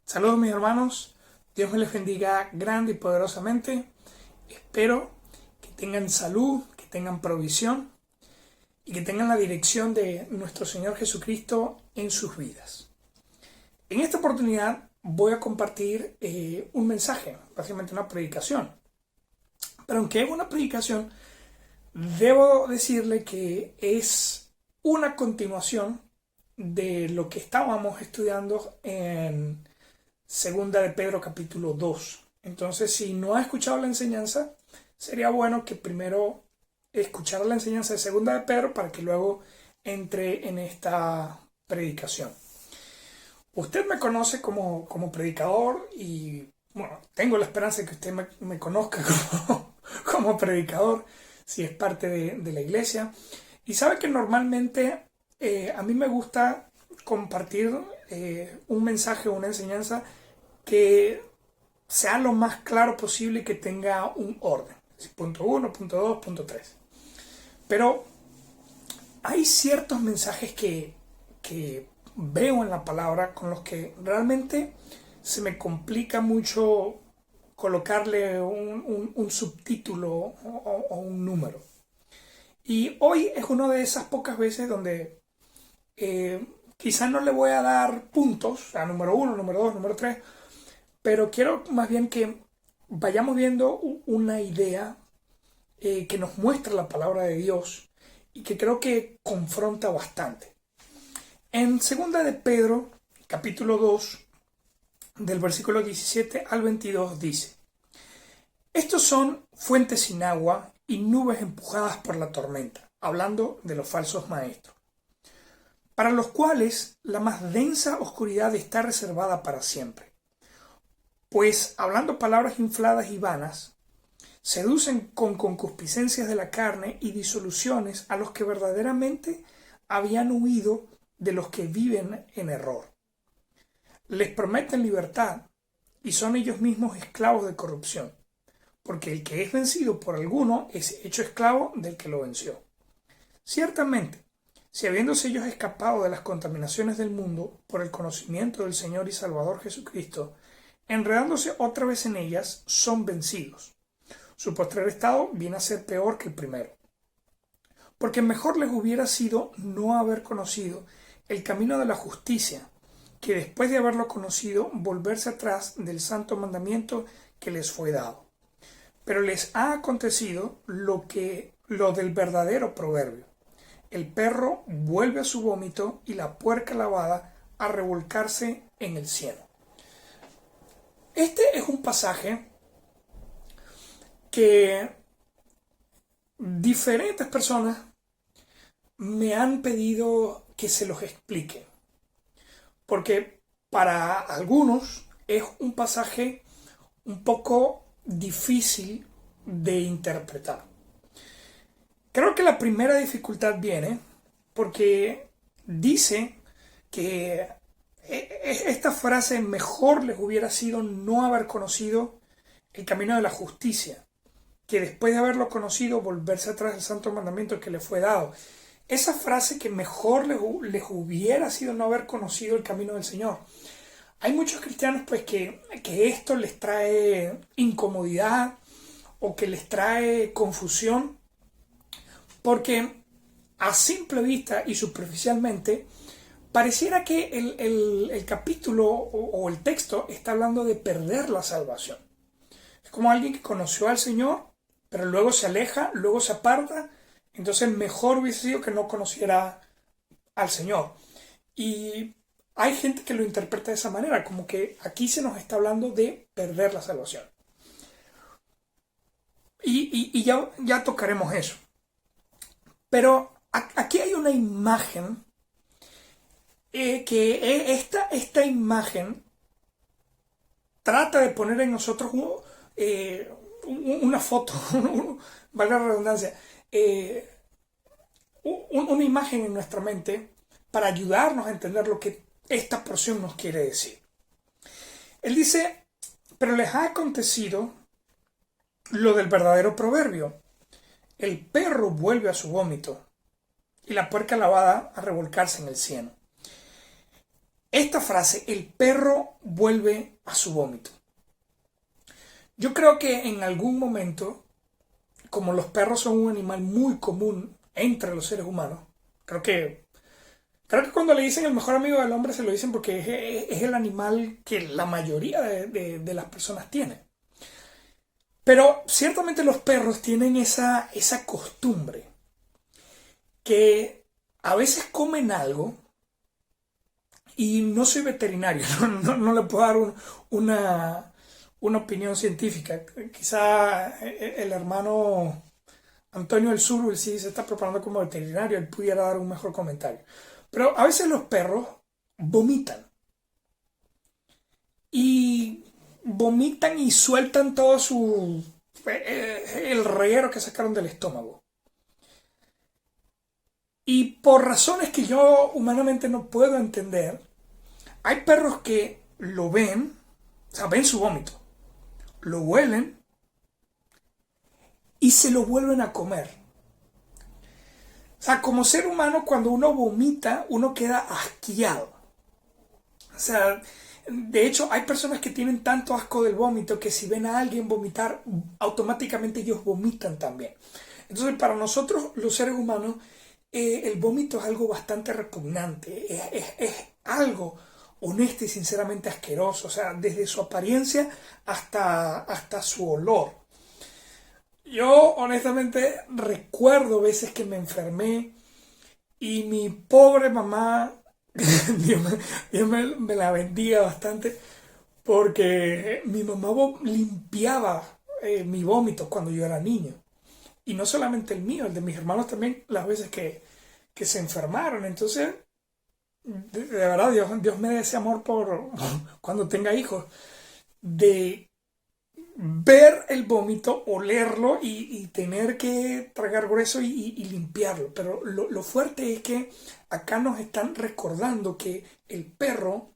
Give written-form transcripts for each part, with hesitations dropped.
Saludos mis hermanos, Dios me les bendiga grande y poderosamente. Espero que tengan salud, que tengan provisión y que tengan la dirección de nuestro Señor Jesucristo en sus vidas. En esta oportunidad voy a compartir un mensaje, básicamente una predicación. Pero aunque es una predicación, debo decirle que es una continuación de lo que estábamos estudiando en Segunda de Pedro capítulo 2. Entonces, si no ha escuchado la enseñanza, sería bueno que primero escuchara la enseñanza de Segunda de Pedro para que luego entre en esta predicación. Usted me conoce como predicador y, bueno, tengo la esperanza de que usted me conozca como predicador, si es parte de la iglesia. Y sabe que normalmente a mí me gusta compartir un mensaje o una enseñanza que sea lo más claro posible y que tenga un orden. Punto 1, punto 2, punto 3. Pero hay ciertos mensajes que veo en la palabra con los que realmente se me complica mucho colocarle un subtítulo o un número. Y hoy es una de esas pocas veces donde quizás no le voy a dar puntos a número 1, número 2, número 3, pero quiero más bien que vayamos viendo una idea que nos muestra la palabra de Dios y que creo que confronta bastante. En segunda de Pedro, capítulo 2, del versículo 17 al 22 dice: Estos son fuentes sin agua y nubes empujadas por la tormenta, hablando de los falsos maestros, para los cuales la más densa oscuridad está reservada para siempre. Pues, hablando palabras infladas y vanas, seducen con concupiscencias de la carne y disoluciones a los que verdaderamente habían huido de los que viven en error. Les prometen libertad y son ellos mismos esclavos de corrupción, porque el que es vencido por alguno es hecho esclavo del que lo venció. Ciertamente, si habiéndose ellos escapado de las contaminaciones del mundo por el conocimiento del Señor y Salvador Jesucristo, enredándose otra vez en ellas, son vencidos. Su postrer estado viene a ser peor que el primero. Porque mejor les hubiera sido no haber conocido el camino de la justicia, que después de haberlo conocido, volverse atrás del santo mandamiento que les fue dado. Pero les ha acontecido lo del verdadero proverbio: el perro vuelve a su vómito y la puerca lavada a revolcarse en el cielo. Este es un pasaje que diferentes personas me han pedido que se los explique, porque para algunos es un pasaje un poco difícil de interpretar. Creo que la primera dificultad viene porque dice que esta frase: mejor les hubiera sido no haber conocido el camino de la justicia, que después de haberlo conocido volverse atrás del santo mandamiento que le fue dado. Esa frase, que mejor les hubiera sido no haber conocido el camino del Señor. Hay muchos cristianos pues que esto les trae incomodidad o que les trae confusión, porque a simple vista y superficialmente pareciera que el capítulo o el texto está hablando de perder la salvación. Es como alguien que conoció al Señor, pero luego se aleja, luego se aparta. Entonces mejor hubiese sido que no conociera al Señor. Y hay gente que lo interpreta de esa manera, como que aquí se nos está hablando de perder la salvación. Y ya tocaremos eso. Pero aquí hay una imagen que esta imagen trata de poner en nosotros una foto, valga la redundancia, una imagen en nuestra mente para ayudarnos a entender lo que esta porción nos quiere decir. Él dice: pero les ha acontecido lo del verdadero proverbio: el perro vuelve a su vómito y la puerca lavada a revolcarse en el cieno. esta frase, el perro vuelve a su vómito. Yo creo que en algún momento, como los perros son un animal muy común entre los seres humanos, creo que cuando le dicen el mejor amigo del hombre se lo dicen porque es el animal que la mayoría de las personas tiene. Pero ciertamente los perros tienen esa costumbre que a veces comen algo, y no soy veterinario, no le puedo dar una opinión científica. Quizá el hermano Antonio El Sur, sí se está preparando como veterinario, él pudiera dar un mejor comentario. Pero a veces los perros vomitan. Y vomitan y sueltan todo el reguero que sacaron del estómago. Y por razones que yo humanamente no puedo entender, hay perros que lo ven, o sea, ven su vómito, lo huelen y se lo vuelven a comer. O sea, como ser humano, cuando uno vomita, uno queda asqueado. O sea, de hecho, hay personas que tienen tanto asco del vómito que si ven a alguien vomitar, automáticamente ellos vomitan también. Entonces, para nosotros, los seres humanos, el vómito es algo bastante repugnante. Es algo honesto y sinceramente asqueroso. O sea, desde su apariencia hasta su olor. Yo honestamente recuerdo veces que me enfermé y mi pobre mamá, Dios me la bendiga bastante, porque mi mamá limpiaba mi vómito cuando yo era niño. Y no solamente el mío, el de mis hermanos también, las veces que se enfermaron. Entonces, de verdad, Dios me dé ese amor por cuando tenga hijos, de ver el vómito, olerlo y tener que tragar grueso y limpiarlo. Pero lo fuerte es que acá nos están recordando que el perro,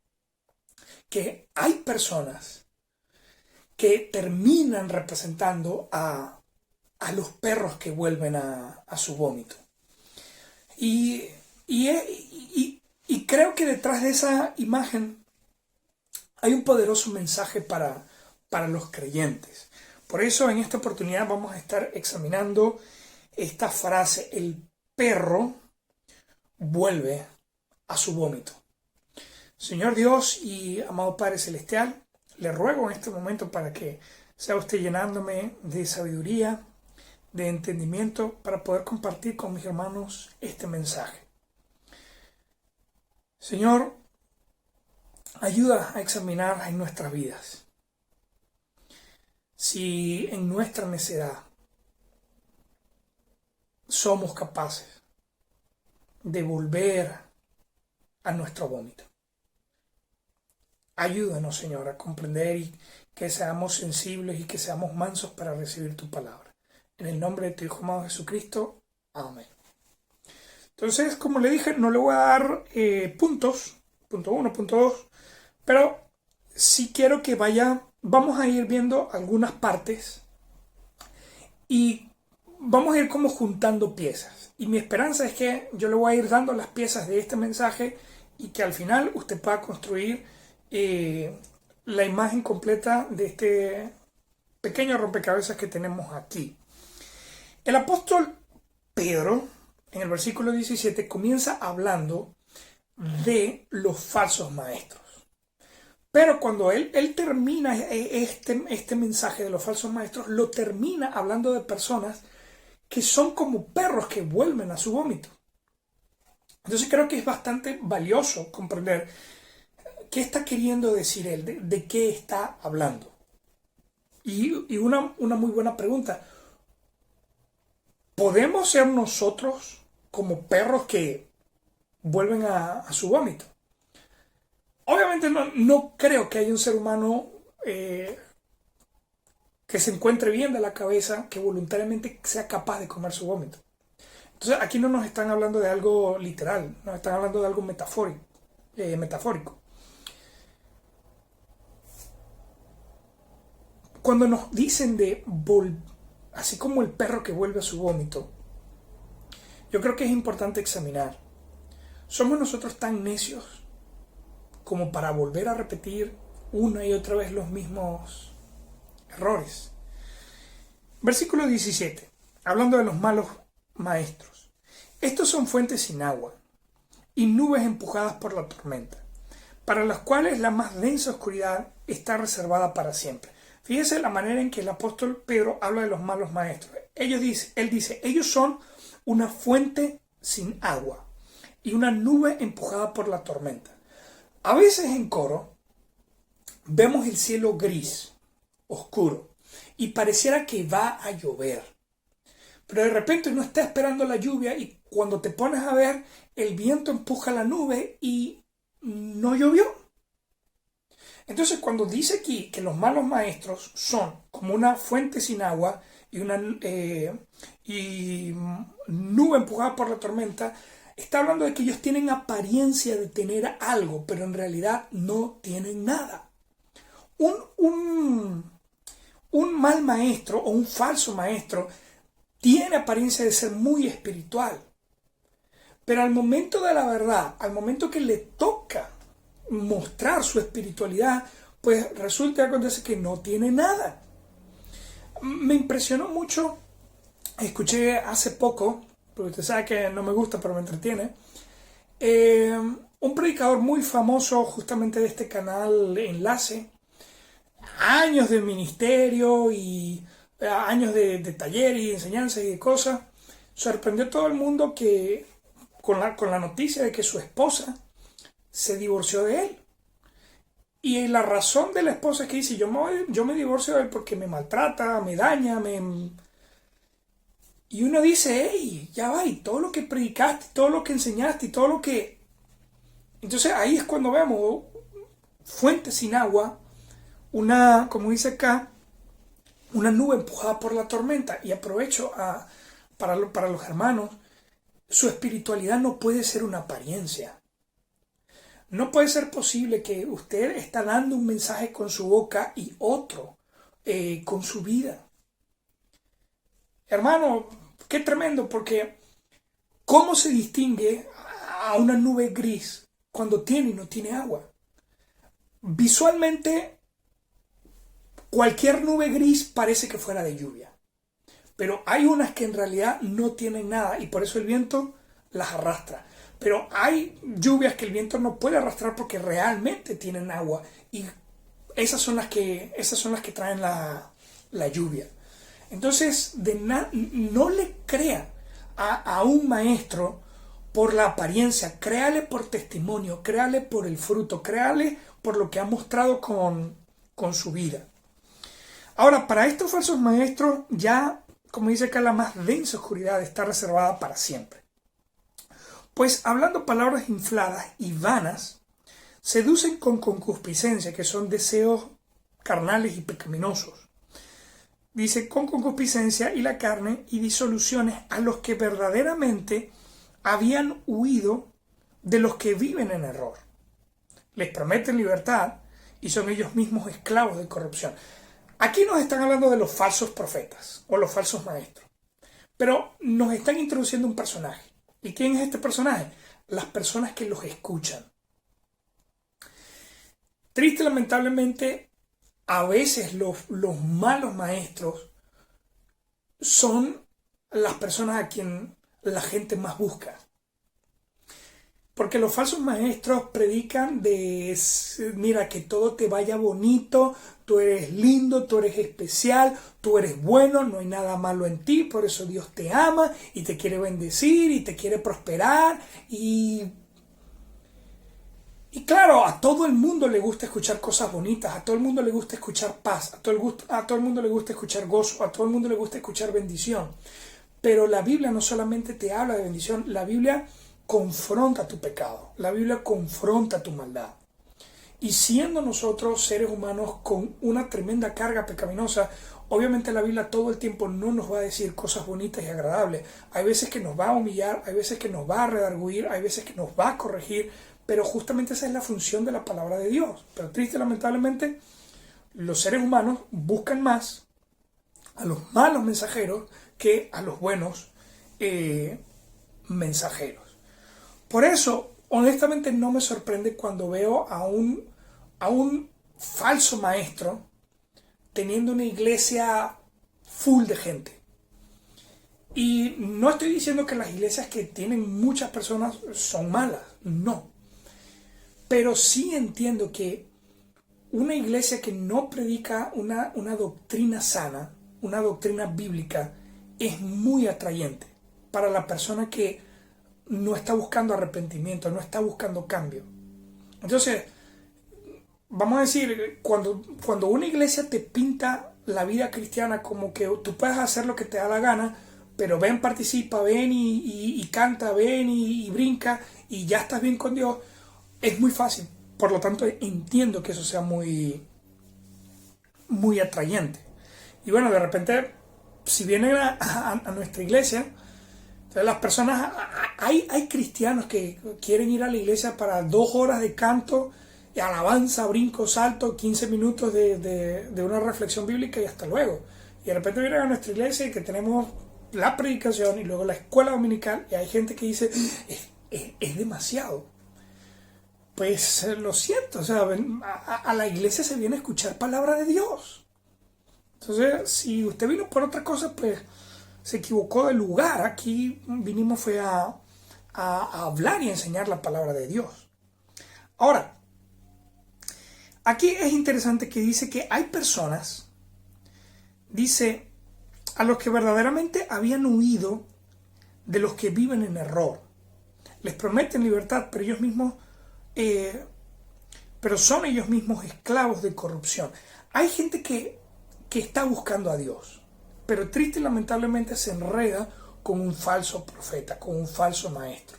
que hay personas que terminan representando a los perros que vuelven a su vómito. Y creo que detrás de esa imagen hay un poderoso mensaje para los creyentes. Por eso en esta oportunidad vamos a estar examinando esta frase: el perro vuelve a su vómito. Señor Dios y amado Padre Celestial, le ruego en este momento para que sea usted llenándome de sabiduría, de entendimiento, para poder compartir con mis hermanos este mensaje. Señor, ayuda a examinar en nuestras vidas si en nuestra necedad somos capaces de volver a nuestro vómito. Ayúdanos, Señor, a comprender y que seamos sensibles y que seamos mansos para recibir tu palabra. En el nombre de tu Hijo amado Jesucristo. Amén. Entonces, como le dije, no le voy a dar puntos, punto 1, punto 2, pero sí quiero que vamos a ir viendo algunas partes y vamos a ir como juntando piezas. Y mi esperanza es que yo le voy a ir dando las piezas de este mensaje y que al final usted pueda construir la imagen completa de este pequeño rompecabezas que tenemos aquí. El apóstol Pedro, en el versículo 17, comienza hablando de los falsos maestros. Pero cuando él termina este mensaje de los falsos maestros, lo termina hablando de personas que son como perros que vuelven a su vómito. Entonces creo que es bastante valioso comprender qué está queriendo decir él, de qué está hablando. Y una muy buena pregunta: ¿podemos ser nosotros como perros que vuelven a su vómito? Obviamente no creo que haya un ser humano que se encuentre bien de la cabeza, que voluntariamente sea capaz de comer su vómito. Entonces aquí no nos están hablando de algo literal, nos están hablando de algo metafórico. Cuando nos dicen así como el perro que vuelve a su vómito, yo creo que es importante examinar: ¿somos nosotros tan necios como para volver a repetir una y otra vez los mismos errores. Versículo 17, hablando de los malos maestros. Estos son fuentes sin agua y nubes empujadas por la tormenta, para las cuales la más densa oscuridad está reservada para siempre. Fíjese la manera en que el apóstol Pedro habla de los malos maestros. Él dice, ellos son una fuente sin agua y una nube empujada por la tormenta. A veces en Coro vemos el cielo gris, oscuro, y pareciera que va a llover. Pero de repente uno está esperando la lluvia y cuando te pones a ver, el viento empuja la nube y no llovió. Entonces, cuando dice aquí que los malos maestros son como una fuente sin agua y una nube empujada por la tormenta, está hablando de que ellos tienen apariencia de tener algo, pero en realidad no tienen nada. Un mal maestro o un falso maestro tiene apariencia de ser muy espiritual, pero al momento de la verdad, al momento que le toca mostrar su espiritualidad, pues resulta que acontece que no tiene nada. Me impresionó mucho, escuché hace poco, porque usted sabe que no me gusta pero me entretiene, un predicador muy famoso justamente de este canal Enlace, años de ministerio y años de taller y de enseñanza y de cosas, sorprendió a todo el mundo que con la noticia de que su esposa se divorció de él. Y la razón de la esposa es que dice, yo me divorcio de él porque me maltrata, me daña, Y uno dice, hey, ya va, y todo lo que predicaste, todo lo que enseñaste, y todo lo que... Entonces ahí es cuando vemos fuentes sin agua, como dice acá, una nube empujada por la tormenta. Y aprovecho para los hermanos, su espiritualidad no puede ser una apariencia. No puede ser posible que usted está dando un mensaje con su boca y otro con su vida. Hermano, qué tremendo, porque ¿cómo se distingue a una nube gris cuando tiene y no tiene agua? Visualmente, cualquier nube gris parece que fuera de lluvia, pero hay unas que en realidad no tienen nada y por eso el viento las arrastra. Pero hay lluvias que el viento no puede arrastrar porque realmente tienen agua y esas son las que traen la lluvia. Entonces, no le crea a un maestro por la apariencia, créale por testimonio, créale por el fruto, créale por lo que ha mostrado con su vida. Ahora, para estos falsos maestros, ya, como dice acá, la más densa oscuridad está reservada para siempre. Pues hablando palabras infladas y vanas, seducen con concupiscencia, que son deseos carnales y pecaminosos. Dice, con concupiscencia y la carne y disoluciones a los que verdaderamente habían huido de los que viven en error. Les prometen libertad y son ellos mismos esclavos de corrupción. Aquí nos están hablando de los falsos profetas o los falsos maestros, pero nos están introduciendo un personaje. ¿Y quién es este personaje? Las personas que los escuchan. Triste, lamentablemente, a veces los malos maestros son las personas a quien la gente más busca. Porque los falsos maestros predican mira, que todo te vaya bonito, tú eres lindo, tú eres especial, tú eres bueno, no hay nada malo en ti, por eso Dios te ama y te quiere bendecir y te quiere prosperar. Y claro, a todo el mundo le gusta escuchar cosas bonitas, a todo el mundo le gusta escuchar paz, a todo el mundo le gusta escuchar gozo, a todo el mundo le gusta escuchar bendición. Pero la Biblia no solamente te habla de bendición, la Biblia confronta tu pecado, la Biblia confronta tu maldad. Y siendo nosotros seres humanos con una tremenda carga pecaminosa, obviamente la Biblia todo el tiempo no nos va a decir cosas bonitas y agradables. Hay veces que nos va a humillar, hay veces que nos va a redarguir, hay veces que nos va a corregir, pero justamente esa es la función de la palabra de Dios. Pero triste, lamentablemente, los seres humanos buscan más a los malos mensajeros que a los buenos mensajeros. Por eso, honestamente no me sorprende cuando veo a un falso maestro teniendo una iglesia full de gente. Y no estoy diciendo que las iglesias que tienen muchas personas son malas, no. Pero sí entiendo que una iglesia que no predica una doctrina sana, una doctrina bíblica, es muy atrayente para la persona que no está buscando arrepentimiento, no está buscando cambio. Entonces, vamos a decir, cuando una iglesia te pinta la vida cristiana como que tú puedes hacer lo que te da la gana, pero ven, participa, ven y canta, ven y brinca y ya estás bien con Dios, es muy fácil. Por lo tanto, entiendo que eso sea muy, muy atrayente. Y bueno, de repente, si vienen a nuestra iglesia, entonces las personas, hay cristianos que quieren ir a la iglesia para 2 horas de canto, alabanza, brinco, salto, 15 minutos de una reflexión bíblica y hasta luego. Y de repente vienen a nuestra iglesia y que tenemos la predicación y luego la escuela dominical y hay gente que dice, es demasiado. Pues lo siento, o sea, a la iglesia se viene a escuchar palabra de Dios. Entonces, si usted vino por otra cosa, pues se equivocó de lugar. Aquí vinimos fue a hablar y a enseñar la palabra de Dios. Ahora, aquí es interesante que dice que hay personas, dice, a los que verdaderamente habían huido de los que viven en error. Les prometen libertad, pero ellos mismos, pero son ellos mismos esclavos de corrupción. Hay gente que está buscando a Dios, pero triste y lamentablemente se enreda con un falso profeta, con un falso maestro.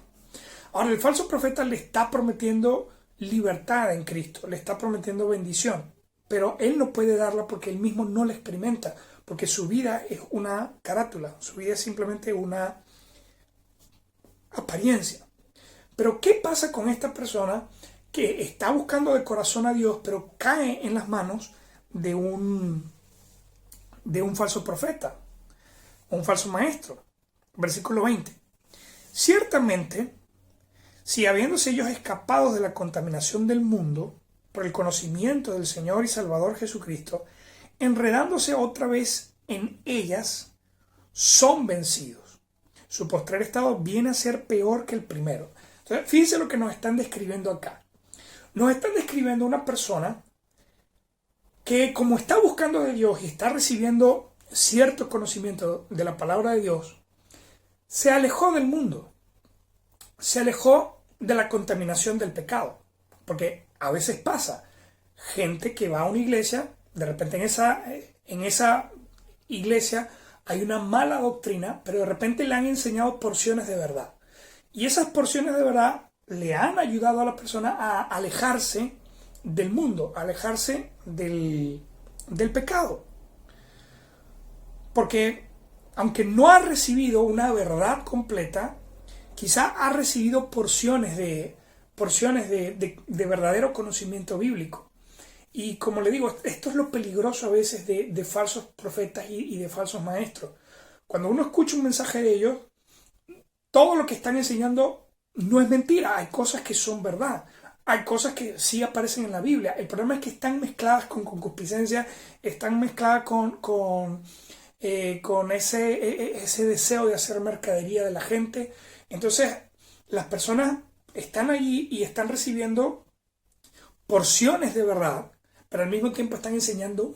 Ahora, el falso profeta le está prometiendo libertad en Cristo, le está prometiendo bendición, pero él no puede darla porque él mismo no la experimenta, porque su vida es una carátula, su vida es simplemente una apariencia. Pero ¿qué pasa con esta persona que está buscando de corazón a Dios, pero cae en las manos de un falso profeta, un falso maestro? Versículo 20. Ciertamente, si habiéndose ellos escapado de la contaminación del mundo por el conocimiento del Señor y Salvador Jesucristo, enredándose otra vez en ellas, son vencidos. Su postrer estado viene a ser peor que el primero. Entonces, fíjense lo que nos están describiendo acá. Nos están describiendo una persona que, como está buscando de Dios y está recibiendo cierto conocimiento de la palabra de Dios, se alejó del mundo, se alejó de la contaminación del pecado. Porque a veces pasa, gente que va a una iglesia, de repente en esa iglesia hay una mala doctrina, pero de repente le han enseñado porciones de verdad. Y esas porciones de verdad le han ayudado a la persona a alejarse del mundo, a alejarse del pecado. Porque aunque no ha recibido una verdad completa, quizá ha recibido porciones de verdadero conocimiento bíblico. Y como le digo, esto es lo peligroso a veces de falsos profetas y de falsos maestros. Cuando uno escucha un mensaje de ellos, todo lo que están enseñando no es mentira. Hay cosas que son verdad. Hay cosas que sí aparecen en la Biblia. El problema es que están mezcladas con concupiscencia, están mezcladas con ese deseo de hacer mercadería de la gente. Entonces, las personas están allí y están recibiendo porciones de verdad, pero al mismo tiempo están recibiendo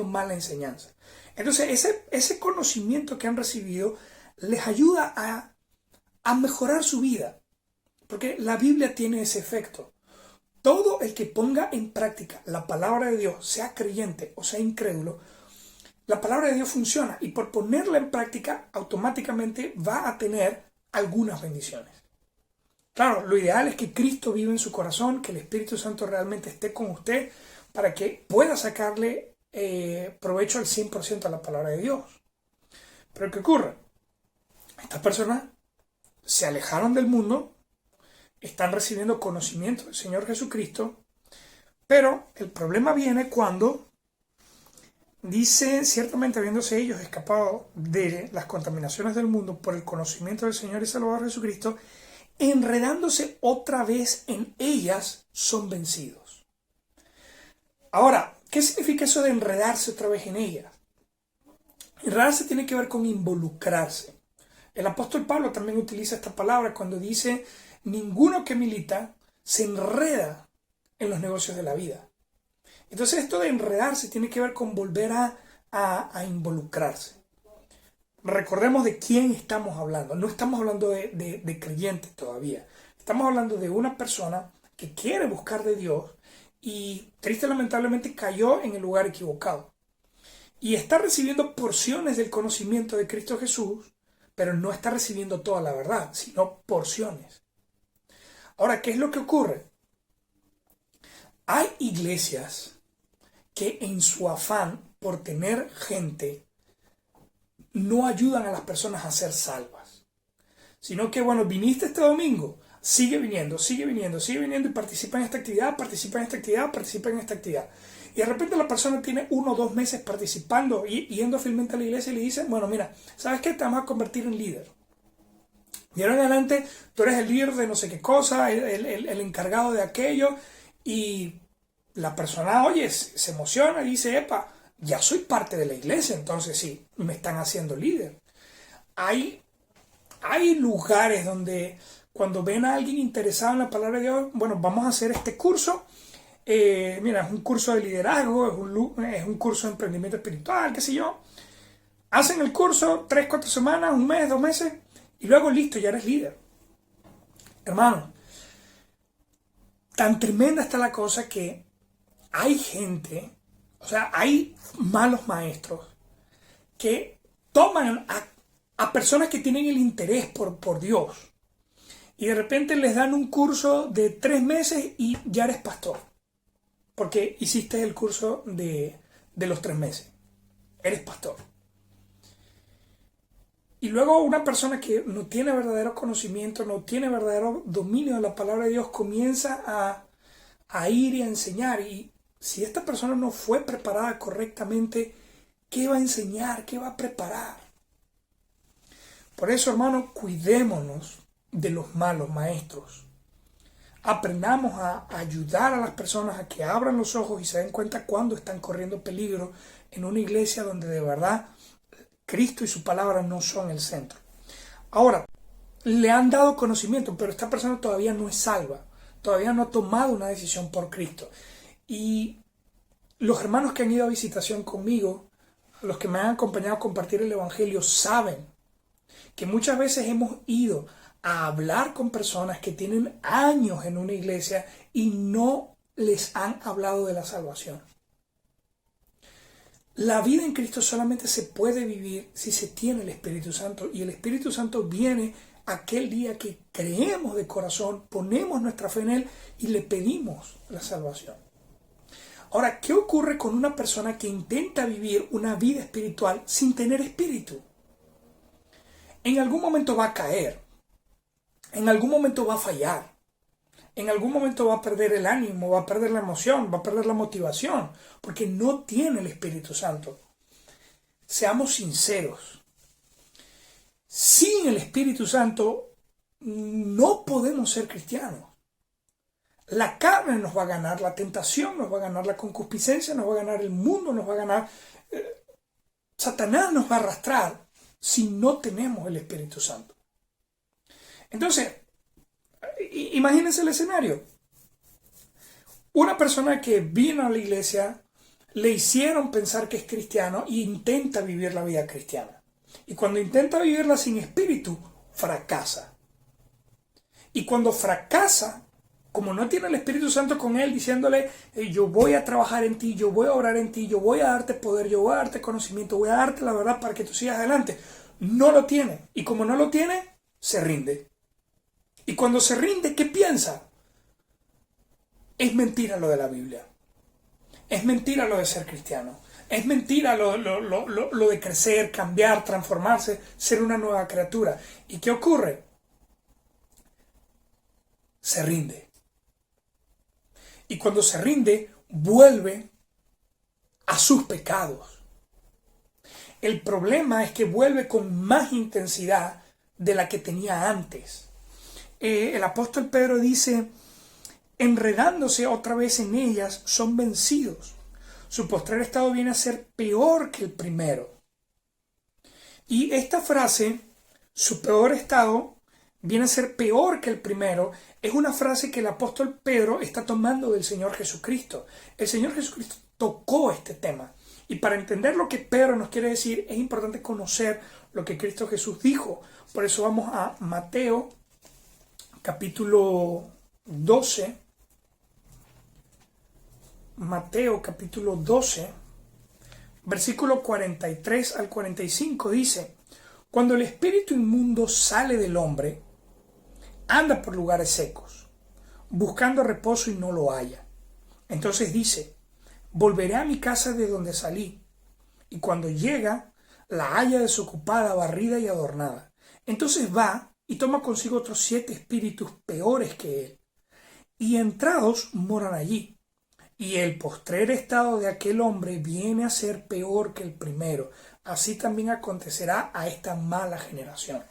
mala enseñanza. Entonces, ese conocimiento que han recibido les ayuda a mejorar su vida, porque la Biblia tiene ese efecto. Todo el que ponga en práctica la palabra de Dios, sea creyente o sea incrédulo, la palabra de Dios funciona y por ponerla en práctica automáticamente va a tener algunas bendiciones. Claro, lo ideal es que Cristo viva en su corazón, que el Espíritu Santo realmente esté con usted para que pueda sacarle provecho al 100% a la palabra de Dios. Pero ¿qué ocurre? Estas personas se alejaron del mundo, están recibiendo conocimiento del Señor Jesucristo, pero el problema viene cuando dice, ciertamente habiéndose ellos escapado de las contaminaciones del mundo por el conocimiento del Señor y Salvador Jesucristo, enredándose otra vez en ellas, son vencidos. Ahora, ¿qué significa eso de enredarse otra vez en ellas? Enredarse tiene que ver con involucrarse. El apóstol Pablo también utiliza esta palabra cuando dice: ninguno que milita se enreda en los negocios de la vida. Entonces esto de enredarse tiene que ver con volver a involucrarse. Recordemos de quién estamos hablando. No estamos hablando de creyentes todavía. Estamos hablando de una persona que quiere buscar de Dios y triste lamentablemente cayó en el lugar equivocado. Y está recibiendo porciones del conocimiento de Cristo Jesús, pero no está recibiendo toda la verdad, sino porciones. Ahora, ¿qué es lo que ocurre? Hay iglesias que en su afán por tener gente no ayudan a las personas a ser salvas, sino que, bueno, viniste este domingo, sigue viniendo y participa en esta actividad, y de repente la persona tiene 1 o 2 meses participando y yendo fielmente a la iglesia y le dicen: bueno, mira, ¿sabes qué? Te vamos a convertir en líder. Y ahora en adelante tú eres el líder de no sé qué cosa, el encargado de aquello, y la persona, oye, se emociona y dice: epa, ya soy parte de la iglesia, entonces sí, me están haciendo líder. Hay lugares donde cuando ven a alguien interesado en la palabra de Dios, bueno, vamos a hacer este curso. Mira, es un curso de liderazgo, es un curso de emprendimiento espiritual, qué sé yo. Hacen el curso 3, 4 semanas, 1 mes, 2 meses, y luego listo, ya eres líder. Hermano, tan tremenda está la cosa que hay gente, o sea, hay malos maestros que toman a personas que tienen el interés por Dios y de repente les dan un curso de 3 meses y ya eres pastor, porque hiciste el curso de los 3 meses. Eres pastor. Y luego una persona que no tiene verdadero conocimiento, no tiene verdadero dominio de la palabra de Dios, comienza a ir y a enseñar. Y si esta persona no fue preparada correctamente, ¿qué va a enseñar? ¿Qué va a preparar? Por eso, hermano, cuidémonos de los malos maestros. Aprendamos a ayudar a las personas a que abran los ojos y se den cuenta cuando están corriendo peligro en una iglesia donde de verdad Cristo y su palabra no son el centro. Ahora, le han dado conocimiento, pero esta persona todavía no es salva, todavía no ha tomado una decisión por Cristo. Y los hermanos que han ido a visitación conmigo, los que me han acompañado a compartir el evangelio, saben que muchas veces hemos ido a hablar con personas que tienen años en una iglesia y no les han hablado de la salvación. La vida en Cristo solamente se puede vivir si se tiene el Espíritu Santo, y el Espíritu Santo viene aquel día que creemos de corazón, ponemos nuestra fe en Él y le pedimos la salvación. Ahora, ¿qué ocurre con una persona que intenta vivir una vida espiritual sin tener espíritu? En algún momento va a caer, en algún momento va a fallar, en algún momento va a perder el ánimo, va a perder la emoción, va a perder la motivación, porque no tiene el Espíritu Santo. Seamos sinceros. Sin el Espíritu Santo no podemos ser cristianos. La carne nos va a ganar, la tentación nos va a ganar, la concupiscencia nos va a ganar, el mundo nos va a ganar, Satanás nos va a arrastrar si no tenemos el Espíritu Santo. Entonces, imagínense el escenario. Una persona que vino a la iglesia, le hicieron pensar que es cristiano e intenta vivir la vida cristiana. Y cuando intenta vivirla sin espíritu, fracasa. Y cuando fracasa, como no tiene el Espíritu Santo con él diciéndole: yo voy a trabajar en ti, yo voy a orar en ti, yo voy a darte poder, yo voy a darte conocimiento, voy a darte la verdad para que tú sigas adelante, no lo tiene. Y como no lo tiene, se rinde. Y cuando se rinde, ¿qué piensa? Es mentira lo de la Biblia. Es mentira lo de ser cristiano. Es mentira lo de crecer, cambiar, transformarse, ser una nueva criatura. ¿Y qué ocurre? Se rinde. Y cuando se rinde, vuelve a sus pecados. El problema es que vuelve con más intensidad de la que tenía antes. el apóstol Pedro dice, enredándose otra vez en ellas, son vencidos. Su postrer estado viene a ser peor que el primero. Y esta frase, su peor estado viene a ser peor que el primero, es una frase que el apóstol Pedro está tomando del Señor Jesucristo. El Señor Jesucristo tocó este tema. Y para entender lo que Pedro nos quiere decir, es importante conocer lo que Cristo Jesús dijo. Por eso vamos a Mateo, capítulo 12. Mateo, capítulo 12, versículo 43 al 45 dice, cuando el espíritu inmundo sale del hombre, anda por lugares secos, buscando reposo y no lo halla. Entonces dice, volveré a mi casa de donde salí, y cuando llega, la halla desocupada, barrida y adornada. Entonces va y toma consigo otros 7 espíritus peores que él, y entrados moran allí. Y el postrer estado de aquel hombre viene a ser peor que el primero. Así también acontecerá a esta mala generación.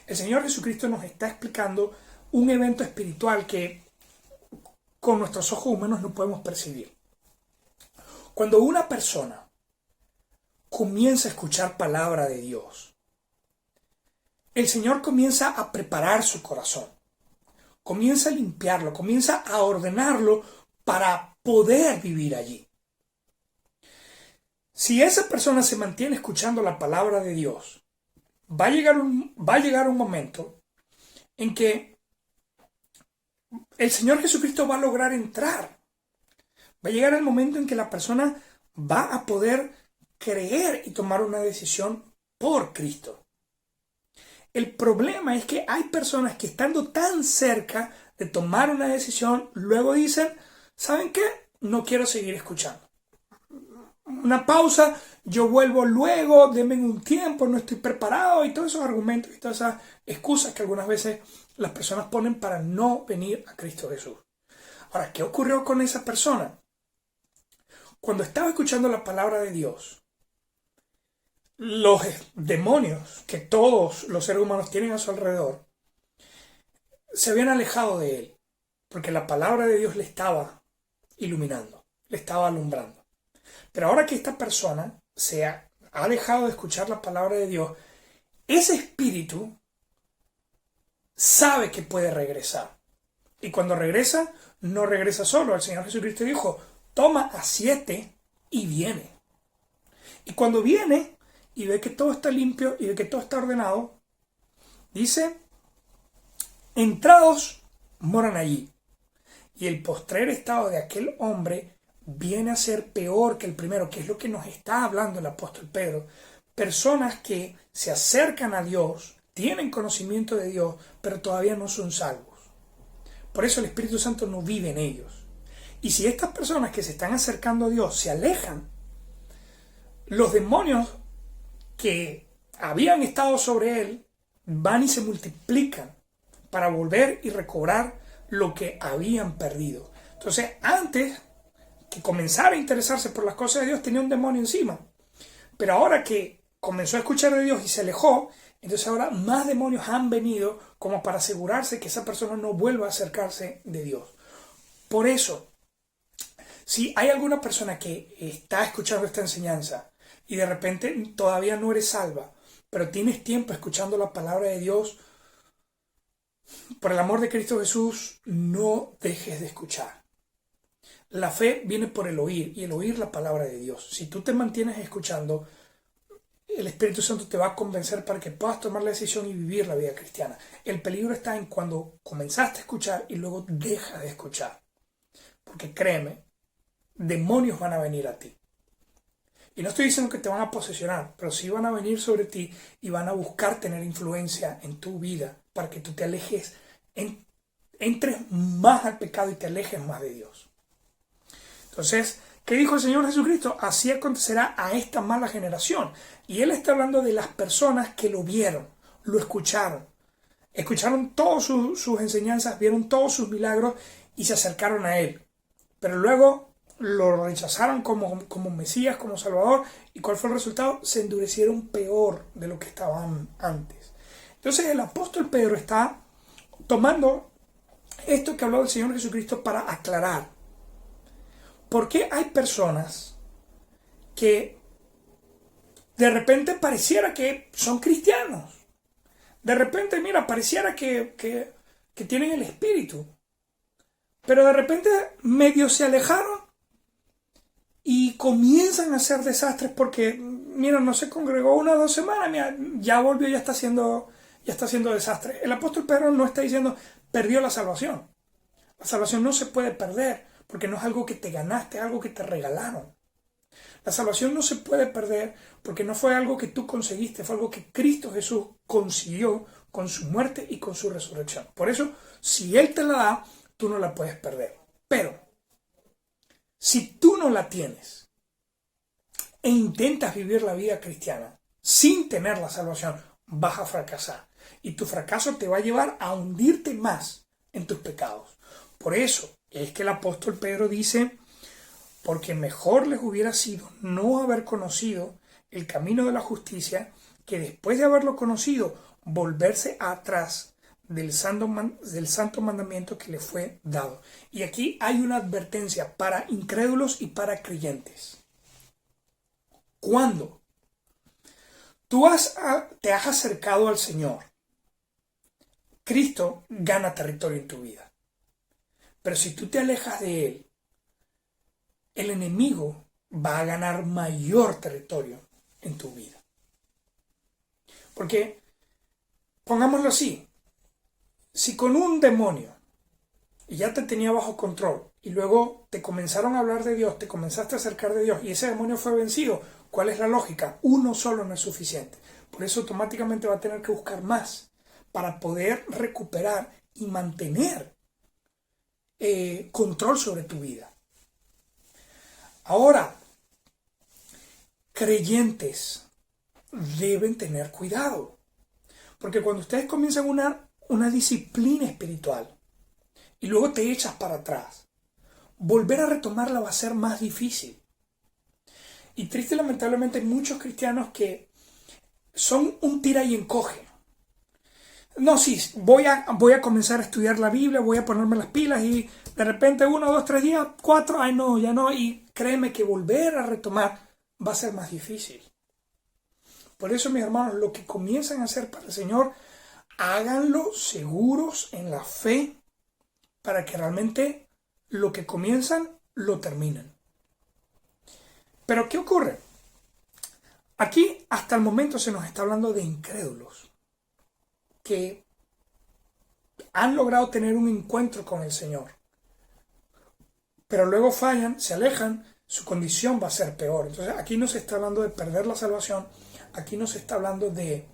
El Señor Jesucristo nos está explicando un evento espiritual que con nuestros ojos humanos no podemos percibir. Cuando una persona comienza a escuchar palabra de Dios, el Señor comienza a preparar su corazón, comienza a limpiarlo, comienza a ordenarlo para poder vivir allí. Si esa persona se mantiene escuchando la palabra de Dios, va a llegar un momento en que el Señor Jesucristo va a lograr entrar. Va a llegar el momento en que la persona va a poder creer y tomar una decisión por Cristo. El problema es que hay personas que estando tan cerca de tomar una decisión, luego dicen, ¿saben qué? No quiero seguir escuchando. Una pausa, yo vuelvo luego, denme un tiempo, no estoy preparado, y todos esos argumentos y todas esas excusas que algunas veces las personas ponen para no venir a Cristo Jesús. Ahora, ¿qué ocurrió con esa persona? Cuando estaba escuchando la palabra de Dios, los demonios que todos los seres humanos tienen a su alrededor se habían alejado de él, porque la palabra de Dios le estaba iluminando, le estaba alumbrando. Pero ahora que esta persona ha dejado de escuchar la palabra de Dios, ese espíritu sabe que puede regresar. Y cuando regresa, no regresa solo. El Señor Jesucristo dijo, toma a 7 y viene. Y cuando viene y ve que todo está limpio y ve que todo está ordenado, dice, entrados moran allí. Y el postrer estado de aquel hombre viene a ser peor que el primero, que es lo que nos está hablando el apóstol Pedro. Personas que se acercan a Dios, tienen conocimiento de Dios, pero todavía no son salvos. Por eso el Espíritu Santo no vive en ellos. Y si estas personas que se están acercando a Dios se alejan, los demonios que habían estado sobre él van y se multiplican para volver y recobrar lo que habían perdido. Entonces, antes que comenzara a interesarse por las cosas de Dios, tenía un demonio encima. Pero ahora que comenzó a escuchar de Dios y se alejó, entonces ahora más demonios han venido como para asegurarse que esa persona no vuelva a acercarse de Dios. Por eso, si hay alguna persona que está escuchando esta enseñanza y de repente todavía no eres salva, pero tienes tiempo escuchando la palabra de Dios, por el amor de Cristo Jesús, no dejes de escuchar. La fe viene por el oír, y el oír la palabra de Dios. Si tú te mantienes escuchando, el Espíritu Santo te va a convencer para que puedas tomar la decisión y vivir la vida cristiana. El peligro está en cuando comenzaste a escuchar y luego dejas de escuchar. Porque créeme, demonios van a venir a ti. Y no estoy diciendo que te van a posesionar, pero sí van a venir sobre ti y van a buscar tener influencia en tu vida para que tú te alejes, entres más al pecado y te alejes más de Dios. Entonces, ¿qué dijo el Señor Jesucristo? Así acontecerá a esta mala generación. Y Él está hablando de las personas que lo vieron, lo escucharon todas sus enseñanzas, vieron todos sus milagros y se acercaron a Él. Pero luego lo rechazaron como Mesías, como Salvador. ¿Y cuál fue el resultado? Se endurecieron peor de lo que estaban antes. Entonces el apóstol Pedro está tomando esto que habló el Señor Jesucristo para aclarar por qué hay personas que de repente pareciera que son cristianos. De repente, mira, pareciera que tienen el espíritu. Pero de repente medio se alejaron y comienzan a hacer desastres porque, mira, no se congregó 1 o 2 semanas, mira, ya volvió, ya está haciendo desastre. El apóstol Pedro no está diciendo, perdió la salvación. La salvación no se puede perder porque no es algo que te ganaste, es algo que te regalaron. La salvación no se puede perder porque no fue algo que tú conseguiste, fue algo que Cristo Jesús consiguió con su muerte y con su resurrección. Por eso, si Él te la da, tú no la puedes perder. Pero, si tú no la tienes e intentas vivir la vida cristiana sin tener la salvación, vas a fracasar. Y tu fracaso te va a llevar a hundirte más en tus pecados. Por eso es que el apóstol Pedro dice, porque mejor les hubiera sido no haber conocido el camino de la justicia, que después de haberlo conocido, volverse atrás del santo mandamiento que le fue dado. Y aquí hay una advertencia para incrédulos y para creyentes. Cuando tú te has acercado al Señor, Cristo gana territorio en tu vida. Pero si tú te alejas de Él, el enemigo va a ganar mayor territorio en tu vida. Porque, pongámoslo así, si con un demonio y ya te tenía bajo control y luego te comenzaron a hablar de Dios, te comenzaste a acercar de Dios y ese demonio fue vencido, ¿cuál es la lógica? Uno solo no es suficiente. Por eso automáticamente va a tener que buscar más para poder recuperar y mantener control sobre tu vida. Ahora, creyentes deben tener cuidado, porque cuando ustedes comienzan una disciplina espiritual y luego te echas para atrás, volver a retomarla va a ser más difícil. Y triste y lamentablemente hay muchos cristianos que son un tira y encoge. No, sí, voy a comenzar a estudiar la Biblia, voy a ponerme las pilas y de repente 1, 2, 3 días, 4, ay no, ya no. Y créeme que volver a retomar va a ser más difícil. Por eso, mis hermanos, lo que comienzan a hacer para el Señor, háganlo seguros en la fe para que realmente lo que comienzan, lo terminen. Pero, ¿qué ocurre? Aquí, hasta el momento, se nos está hablando de incrédulos que han logrado tener un encuentro con el Señor, pero luego fallan, se alejan, su condición va a ser peor. Entonces aquí no se está hablando de perder la salvación, aquí no se está hablando de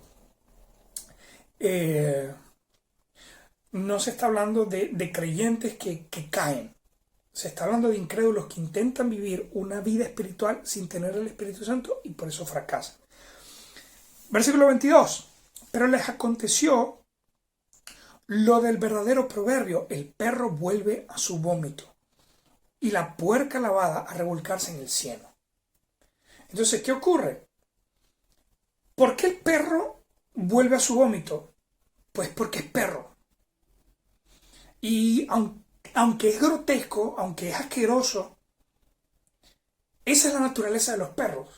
creyentes que caen. Se está hablando de incrédulos que intentan vivir una vida espiritual sin tener el Espíritu Santo y por eso fracasan. Versículo 22. Pero les aconteció lo del verdadero proverbio: el perro vuelve a su vómito y la puerca lavada a revolcarse en el cieno. Entonces, ¿qué ocurre? ¿Por qué el perro vuelve a su vómito? Pues porque es perro. Y aunque es grotesco, aunque es asqueroso, esa es la naturaleza de los perros.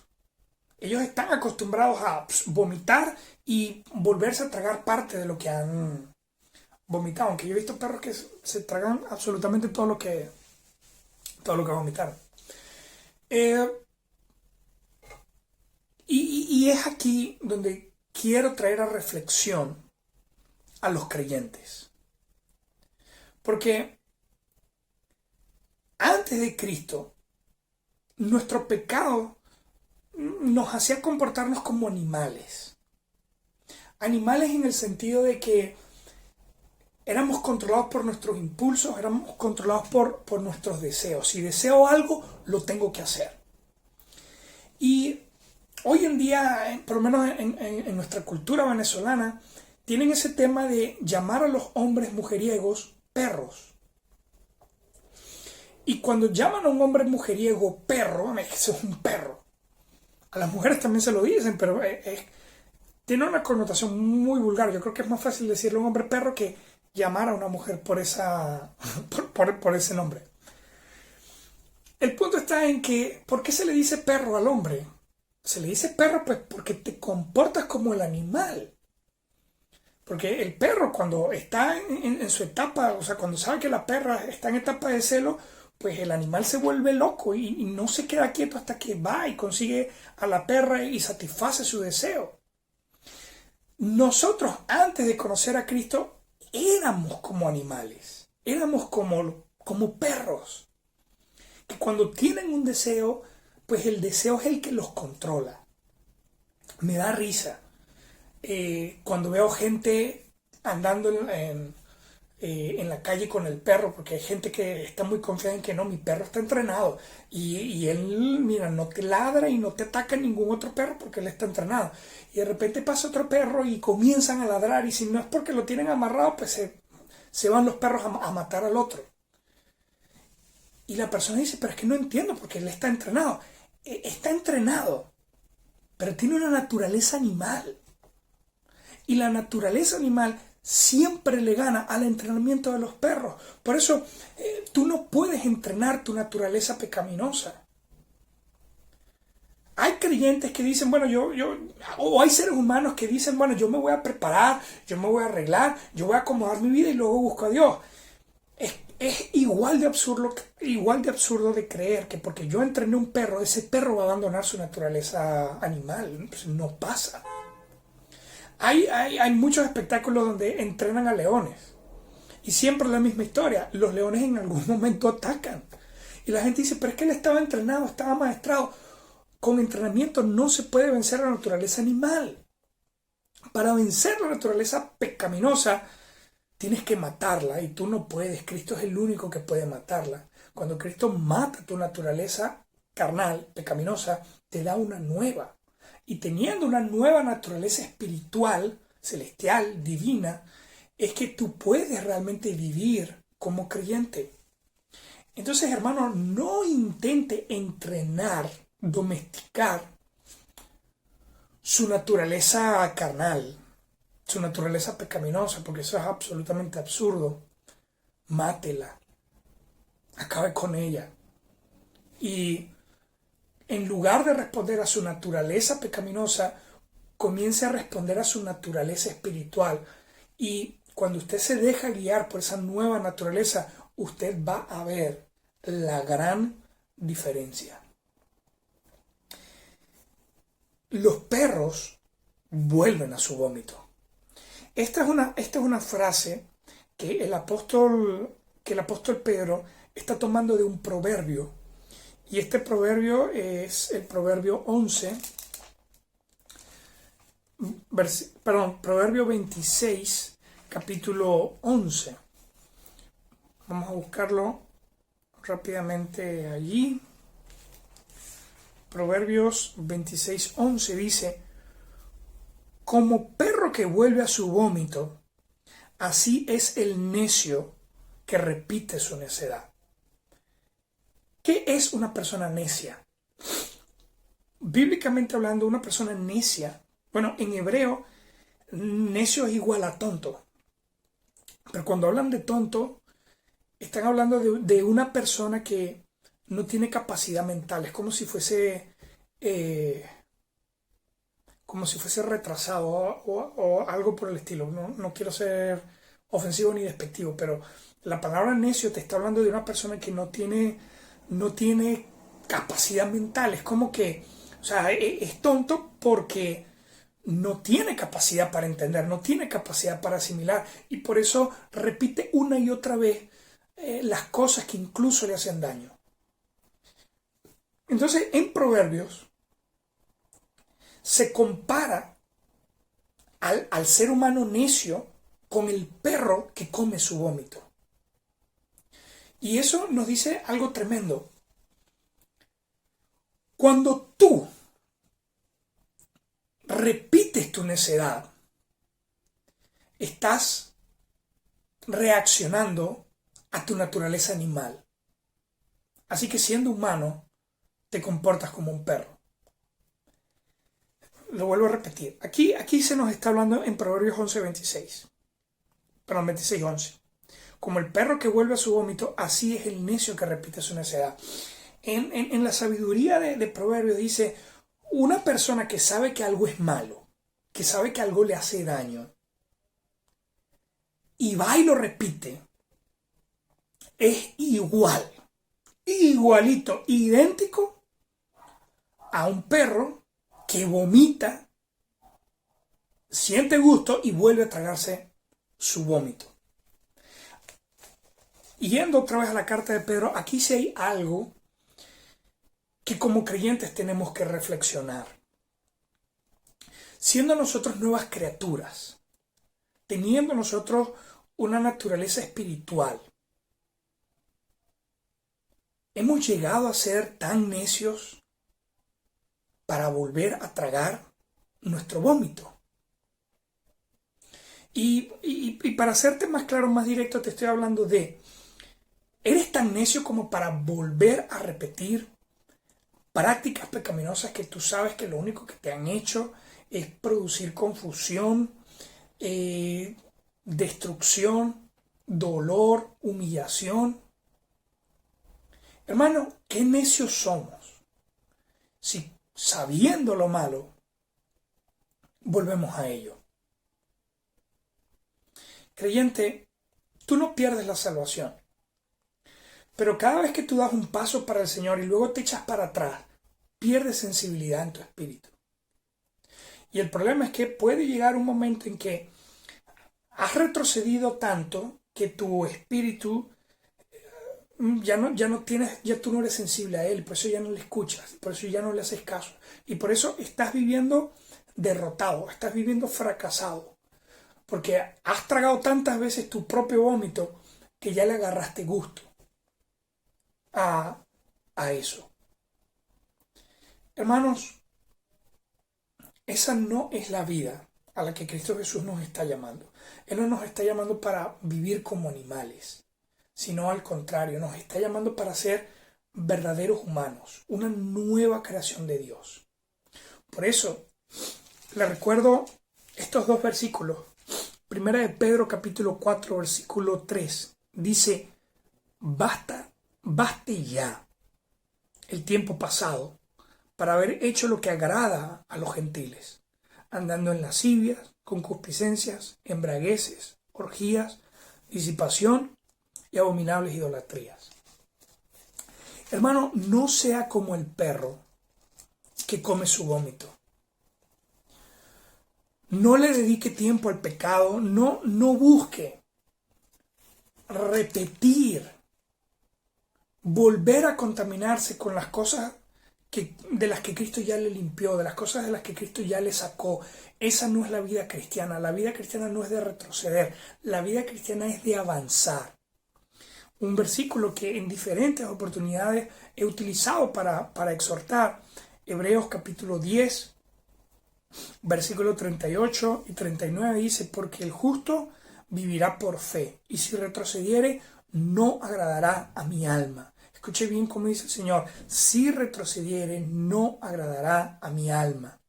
Ellos están acostumbrados a vomitar y volverse a tragar parte de lo que han vomitado. Aunque yo he visto perros que se tragan absolutamente todo lo que vomitaron. Y es aquí donde quiero traer a reflexión a los creyentes. Porque antes de Cristo, nuestro pecado nos hacía comportarnos como animales. Animales en el sentido de que éramos controlados por nuestros impulsos, éramos controlados por nuestros deseos. Si deseo algo, lo tengo que hacer. Y hoy en día, por lo menos en nuestra cultura venezolana, tienen ese tema de llamar a los hombres mujeriegos perros. Y cuando llaman a un hombre mujeriego perro, eso es un perro. A las mujeres también se lo dicen, pero tiene una connotación muy vulgar. Yo creo que es más fácil decirle a un hombre perro que llamar a una mujer por por ese nombre. El punto está en que, ¿por qué se le dice perro al hombre? Se le dice perro pues porque te comportas como el animal. Porque el perro cuando está en su etapa, o sea, cuando sabe que la perra está en etapa de celo, pues el animal se vuelve loco y no se queda quieto hasta que va y consigue a la perra y satisface su deseo. Nosotros, antes de conocer a Cristo, éramos como animales, éramos como perros, que cuando tienen un deseo, pues el deseo es el que los controla. Me da risa cuando veo gente andando en la calle con el perro, porque hay gente que está muy confiada en que no, mi perro está entrenado y él, mira, no te ladra y no te ataca ningún otro perro porque él está entrenado. Y de repente pasa otro perro y comienzan a ladrar y si no es porque lo tienen amarrado, pues se van los perros a matar al otro. Y la persona dice, pero es que no entiendo porque él está entrenado. Está entrenado, pero tiene una naturaleza animal. Y la naturaleza animal siempre le gana al entrenamiento de los perros. Por eso tú no puedes entrenar tu naturaleza pecaminosa. Hay creyentes que dicen, bueno, o hay seres humanos que dicen, bueno, yo me voy a preparar, yo me voy a arreglar, yo voy a acomodar mi vida y luego busco a Dios. Es igual de absurdo de creer que porque yo entrené un perro, ese perro va a abandonar su naturaleza animal. Pues no pasa. Hay muchos espectáculos donde entrenan a leones. Y siempre la misma historia. Los leones en algún momento atacan. Y la gente dice, pero es que él estaba entrenado, estaba maestrado. Con entrenamiento no se puede vencer la naturaleza animal. Para vencer la naturaleza pecaminosa, tienes que matarla y tú no puedes. Cristo es el único que puede matarla. Cuando Cristo mata tu naturaleza carnal, pecaminosa, te da una nueva. Y teniendo una nueva naturaleza espiritual, celestial, divina, es que tú puedes realmente vivir como creyente. Entonces, hermano, no intente entrenar, domesticar su naturaleza carnal, su naturaleza pecaminosa, porque eso es absolutamente absurdo. Mátela, acabe con ella. Y en lugar de responder a su naturaleza pecaminosa, comience a responder a su naturaleza espiritual. Y cuando usted se deja guiar por esa nueva naturaleza, usted va a ver la gran diferencia. Los perros vuelven a su vómito. Esta es una frase que el apóstol Pedro está tomando de un proverbio. Y este proverbio es el proverbio 11, proverbio 26, capítulo 11. Vamos a buscarlo rápidamente allí. Proverbios 26, 11 dice, como perro que vuelve a su vómito, así es el necio que repite su necedad. ¿Qué es una persona necia? Bíblicamente hablando, una persona necia, bueno, en hebreo, necio es igual a tonto. Pero cuando hablan de tonto, están hablando de una persona que no tiene capacidad mental. Es como si fuese retrasado o algo por el estilo. No quiero ser ofensivo ni despectivo, pero la palabra necio te está hablando de una persona que no tiene capacidad mental. Es como que, o sea, es tonto porque no tiene capacidad para entender, no tiene capacidad para asimilar y por eso repite una y otra vez las cosas que incluso le hacen daño. Entonces, en Proverbios se compara al ser humano necio con el perro que come su vómito. Y eso nos dice algo tremendo. Cuando tú repites tu necedad, estás reaccionando a tu naturaleza animal. Así que siendo humano, te comportas como un perro. Lo vuelvo a repetir. Aquí se nos está hablando en Proverbios 11:26. perdón, 26:11. Como el perro que vuelve a su vómito, así es el necio que repite su necedad. En la sabiduría de Proverbios dice, una persona que sabe que algo es malo, que sabe que algo le hace daño, y va y lo repite, es igualito, idéntico a un perro que vomita, siente gusto y vuelve a tragarse su vómito. Yendo otra vez a la carta de Pedro, aquí sí hay algo que como creyentes tenemos que reflexionar. Siendo nosotros nuevas criaturas, teniendo nosotros una naturaleza espiritual, hemos llegado a ser tan necios para volver a tragar nuestro vómito. Y para hacerte más claro, más directo, te estoy hablando de, ¿eres tan necio como para volver a repetir prácticas pecaminosas que tú sabes que lo único que te han hecho es producir confusión, destrucción, dolor, humillación? Hermano, qué necios somos si sabiendo lo malo volvemos a ello. Creyente, tú no pierdes la salvación, pero cada vez que tú das un paso para el Señor y luego te echas para atrás, pierdes sensibilidad en tu espíritu. Y el problema es que puede llegar un momento en que has retrocedido tanto que tu espíritu ya tú no eres sensible a él, por eso ya no le escuchas, por eso ya no le haces caso. Y por eso estás viviendo derrotado, estás viviendo fracasado, porque has tragado tantas veces tu propio vómito que ya le agarraste gusto a eso. Hermanos, esa no es la vida a la que Cristo Jesús nos está llamando. Él no nos está llamando para vivir como animales, sino al contrario, nos está llamando para ser verdaderos humanos, una nueva creación de Dios. Por eso, le recuerdo estos dos versículos. Primera de Pedro capítulo 4, versículo 3. Dice, baste ya el tiempo pasado para haber hecho lo que agrada a los gentiles, andando en lascivias, concupiscencias, embragueces, orgías, disipación y abominables idolatrías. Hermano, no sea como el perro que come su vómito. No le dedique tiempo al pecado, no busque repetir, volver a contaminarse con las cosas de las que Cristo ya le limpió, de las cosas de las que Cristo ya le sacó. Esa no es la vida cristiana. La vida cristiana no es de retroceder, la vida cristiana es de avanzar. Un versículo que en diferentes oportunidades he utilizado para exhortar, Hebreos capítulo 10, versículo 38 y 39 dice, porque el justo vivirá por fe, y si retrocediere, no agradará a mi alma. Escuche bien cómo dice el Señor, si retrocediere, no agradará a mi alma.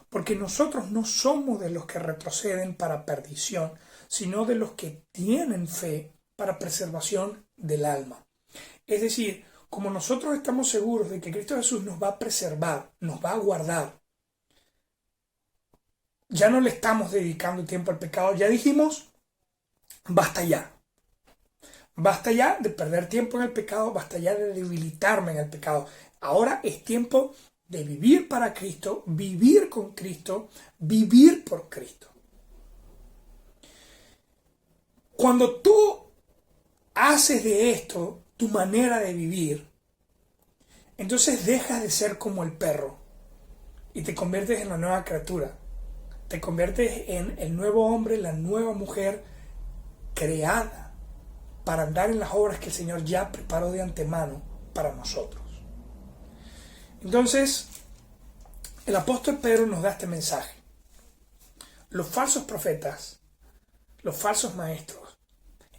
Porque nosotros no somos de los que retroceden para perdición, sino de los que tienen fe para preservación del alma. Es decir, como nosotros estamos seguros de que Cristo Jesús nos va a preservar, nos va a guardar, ya no le estamos dedicando tiempo al pecado, ya dijimos, basta ya. Basta ya de perder tiempo en el pecado, basta ya de debilitarme en el pecado. Ahora es tiempo de vivir para Cristo, vivir con Cristo, vivir por Cristo. Cuando tú haces de esto tu manera de vivir, entonces dejas de ser como el perro y te conviertes en la nueva criatura. Te conviertes en el nuevo hombre, la nueva mujer creada para andar en las obras que el Señor ya preparó de antemano para nosotros. Entonces, el apóstol Pedro nos da este mensaje. Los falsos profetas, los falsos maestros,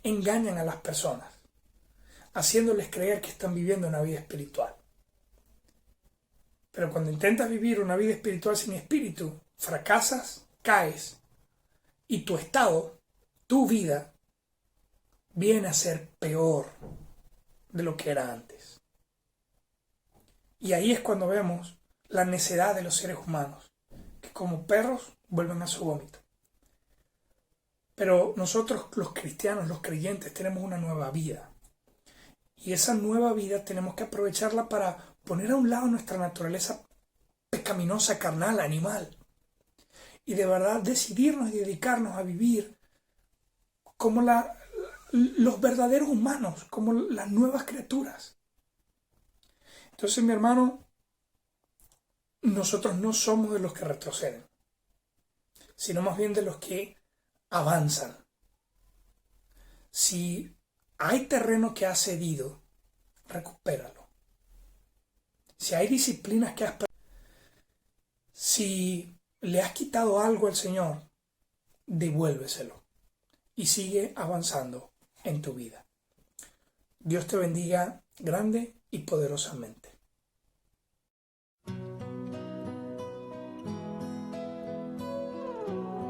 engañan a las personas, haciéndoles creer que están viviendo una vida espiritual. Pero cuando intentas vivir una vida espiritual sin espíritu, fracasas, caes, y tu estado tu vida viene a ser peor de lo que era antes. Y ahí es cuando vemos la necedad de los seres humanos, que como perros vuelven a su vómito. Pero nosotros los cristianos, los creyentes, tenemos una nueva vida. Y esa nueva vida tenemos que aprovecharla para poner a un lado nuestra naturaleza pecaminosa, carnal, animal. Y de verdad decidirnos y dedicarnos a vivir como los verdaderos humanos, como las nuevas criaturas. Entonces, mi hermano, nosotros no somos de los que retroceden, sino más bien de los que avanzan. Si hay terreno que has cedido, recupéralo. Si hay disciplinas que has perdido, si le has quitado algo al Señor, devuélveselo y sigue avanzando en tu vida. Dios te bendiga grande y poderosamente.